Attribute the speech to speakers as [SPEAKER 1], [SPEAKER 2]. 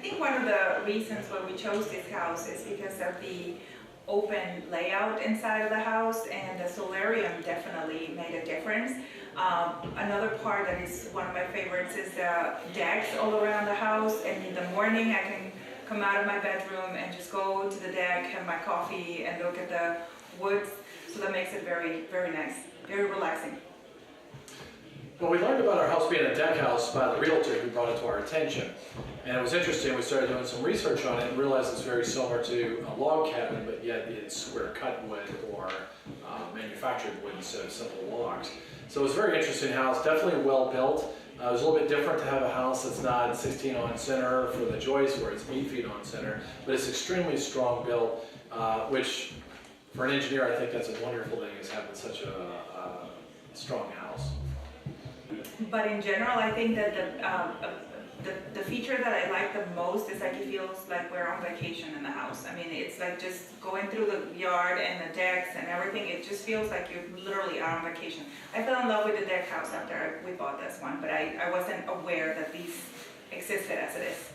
[SPEAKER 1] think one of the reasons why we chose this house is because of the open layout inside of the house, and the solarium definitely made a difference. Another part that is one of my favorites is the decks all around the house, and in the morning I can come out of my bedroom and just go to the deck, have my coffee, and look at the woods. So that makes it very, very nice, very relaxing.
[SPEAKER 2] Well, we learned about our house being a deck house by the realtor who brought it to our attention. And it was interesting, we started doing some research on it and realized it's very similar to a log cabin, but yet it's square cut wood or manufactured wood instead of simple logs. So it was a very interesting house, definitely well built. It was a little bit different to have a house that's not 16 on center for the joist, where it's 8 feet on center, but it's extremely strong built, which for an engineer, I think that's a wonderful thing, is having such a strong house.
[SPEAKER 1] But in general, I think that the feature that I like the most is like it feels like we're on vacation in the house. I mean, it's like just going through the yard and the decks and everything. It just feels like you're literally out on vacation. I fell in love with the deck house after we bought this one, but I wasn't aware that these existed as it is.